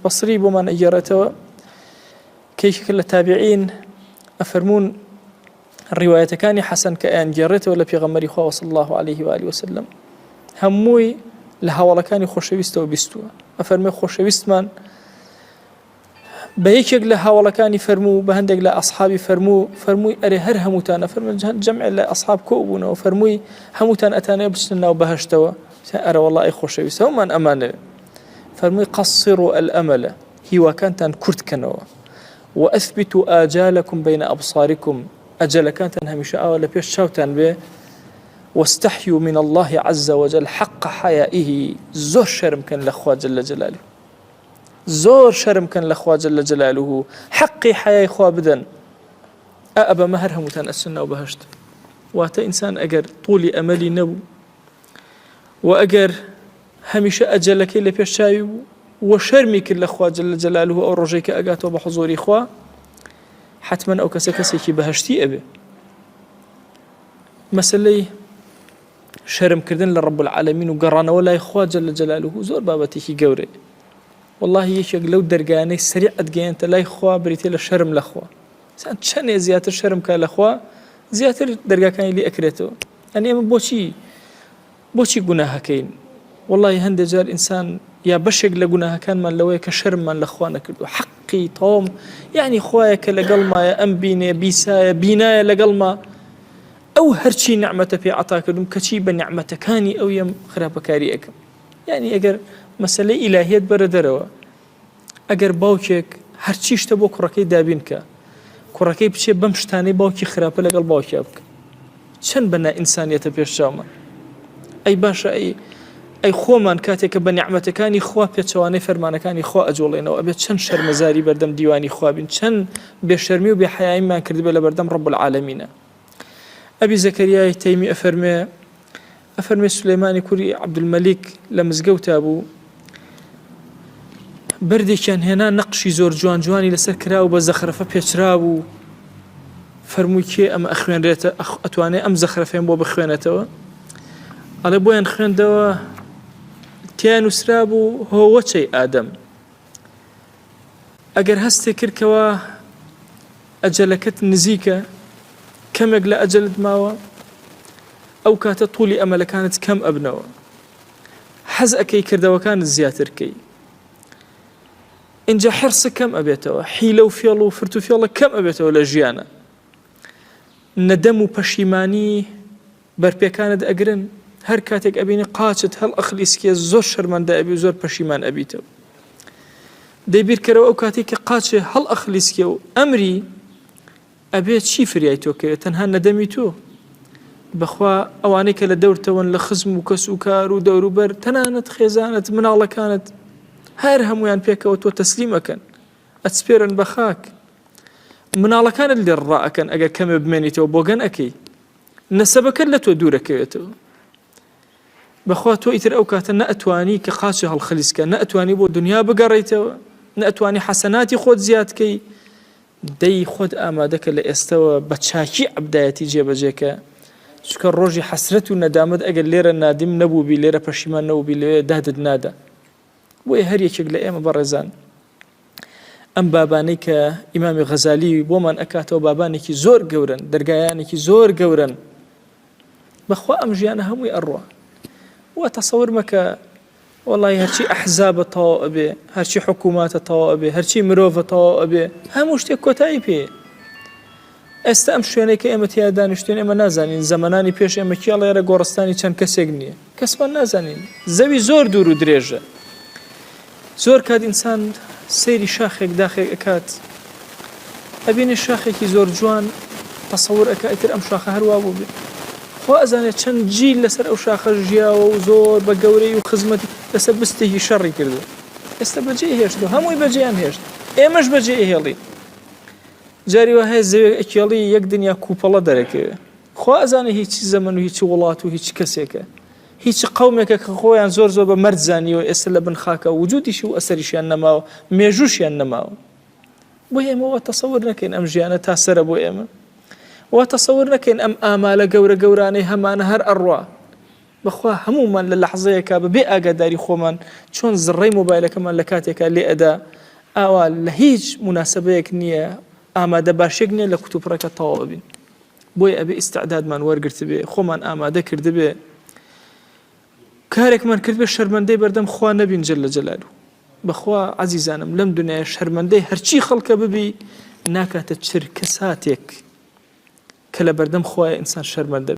بصري بومان أجرته كيف كل التابعين أفرمون الرواية كان حسن كأن جرته ولا في غمر خواه صلى الله عليه وآله وسلم هموي لها ولا كان خوشويست وبستوا أفرمي خوشويست من بهيك لها ولا كان فرمو بهندق لا أصحابي فرمو أري هر هموتان فرمو جمع لا أصحاب كوبنا وفرموي هموتان أتانا بسنا وبهشتوا أرى والله خوشويست هم من أمانة فرمي قصروا الأمل هي وكانت كرت كنوا وأثبتوا آجالكم بين أبصاركم أجل كانت همشة ولا بيش شوتان به واستحيوا من الله عز وجل حق حيائه زور شرم كان لأخوة جل جلاله زور شرم كان لأخوة جل جلاله حقي حياء إخوة بدن أبا مهرهم تنأسنا وبهشت واتا إنسان أجر طولي أملي نبو وأجر همشة أجلك اللي بيش شايو وشرمي كل أخوة جل جلاله أو رجيك أجاته بحضور إخوة حتما أو كسكسي بهشتي أبي مسألة شرم كردن لرب العالمين وقرانا ولا إخوة جل جلاله زور بابتي جوري والله يشيق لو درجاني سريع أدجانت لا إخوة بريتي للشرم لأخوة سأنت شنو زيادة الشرم كالأخوة زيادة درجة كان اللي أكرته أنا أم بوشي جناها كين والله هند جال إنسان يا بشق لجناها كان من لوي كشرم من الأخوان كردو حقي طوم يعني خوايك لقلما يا أنبيني بيسايا بينايا لقلما أو هرشي نعمة في عطاك دم كتيبة نعمة كاني أو يم خراب كاريك يعني أجر مسألة إلهية بردروا أجر باوكك هرشيش تبو كركي دابينك كركي بشي بمشتاني باوكي خراب لقل باوكيك شن بنا إنسانية بيشاما أي باشا أي خومان كاتك بنعمة كاني خوا بيتشواني فرمانا كاني خوا أجولين أو أبيت شن شر مزاري بردم ديواني خوا بين شن بشرمي وبحياة ما كرد بلا بردم رب العالمين أبي زكريا تيمي أفرمي سليماني كوري عبد الملك لمزقوت أبو بردي كان هنا نقشي زور جواني لسر كراو بزخرفة بيتراو فرموي كي أم أخوان ريت أتواني أم زخرفين بو بخوانته على بوين خوان دوا كانوا سرابو هو شيء آدم أجر هستي كركوا أجلكت نزيكا كم يقل أجلد ماوا أو كانت طولي أمل كانت كم أبنوا حزأكي كردوا كانت زياتركي إن جا حرص كم أبيتوا حيلو فيلو فرتو فيلا كم أبيتوا لجيانا ندمو بشيماني بربيا كانت أجرن هر كاتك أبيني قاتت هل أخليسكي زور شرمان دا أبي زور بشيمان أبيتو ديبير كرو أو كاتك قاتش هل أخليسكي أمري أبيت شي فريايتوكي تنها ندميتو بخوا أوانيك لدورتوان لخزم وكسوكار ودور بر تنانت خيزانت من الله كانت هارهم ويان بيك وتسليمك أتسبيرن بخاك من الله كان اللي رأك أجا كم بمنيتو بوغن أكي نسبك لتو دورك يتو بخوا تو إتر أوكات نأتواني كقاسي هالخليسك نأتواني بو دنيا بقريتو نأتواني حسناتي خود زيادكي دي خود آمادك اللي استوى بتشاكي عبدايتي جيب جيكا شكر روجي حسرته ندامد أجل ليرة نادم نبو بي ليرة بشيمان نبو بي ليرة دهدد نادا ويهري شكل إيما برزان أم بابانيك إمام غزالي ومن أكاتو بابانيك زور قورن درقايانيك زور قورن بخوا أم جيانا هموي أروى وتصور مكا والله هرشي أحزاب طائبة هرشي حكومات طائبة هرشي مروفة طائبة هموش تكوتاي بي ئێستا ئەم شوێنەی کە ئێمە تیا دانیشتوین ئێمە نازانین زەمانانی پێش ئێمە کیاڵ ئێرە گۆڕستانی چەند کەسێک نییە کەسمان نازانین زەوی زۆر دوور و درێژە زۆر کات ئینسان سەیری شاخێک داخێک ئەکات ئەبینێ شاخێکی زۆر جوان تەسەوور ئەکا ئیتر ئەم شاخە هەروە بوو بێ خوا ئەزانێت چەند جیل لەسەر ئەو شاخە ژیاوە و زۆر بە گەورەی و خزمەتی لەسەر بستێکی شەڕی کردو ئێستا بەجێ هێشتو هەمووی بەجێیان هێشت ئێمەش بەجێ هێڵین جاری وهەیە زەوێک ئەکێڵی یەک دنیا کوپەڵە دەرەکەوێ خوا ئەزانێ هیچ زەمن و هیچ وڵات و هیچ کەسێکە هیچ قەومێکە کە خۆیان زۆر زۆر بە مەرج زانیوە ئێستا لە بن خاکە وجودیشی و ئەسەریشیان نەماوە مێژووشیان نەماوە بۆ ئێمە وا تەسەوور نەکەین ئەم ژیانە تا سەرە بۆ ئێمە وا تەسەوور نەکەین ئەم ئامالە گەورە گەورانەی هەمانە هەر ئەڕوا بەخوا هەمومان لە لەحظەیەکە بەبێ ئاگاداری خۆمان چۆن زڕەی مۆبایلەکەمان لە کاتێکە لێ ئەدا ئاوا لە هیچ مناسبەیەک نییە ئامادە باشێک نییە لە کتوپڕەکە تەواو ببین بۆی ئەبێ ئیستعدادمان وەرگرت بێ خۆمان ئامادە کرد بێ کارێکمان کرد بێ شەرمەندەی بەردەم خوا نەبین جەلە جەلالوو بەخوا عەزیزانم لەم دنیاە شەرمەندەی هەرچی خەڵکە ببی ناکاتە چرکە ساتێک کە لە بەردەم خوایە ئینسان شەرمەندە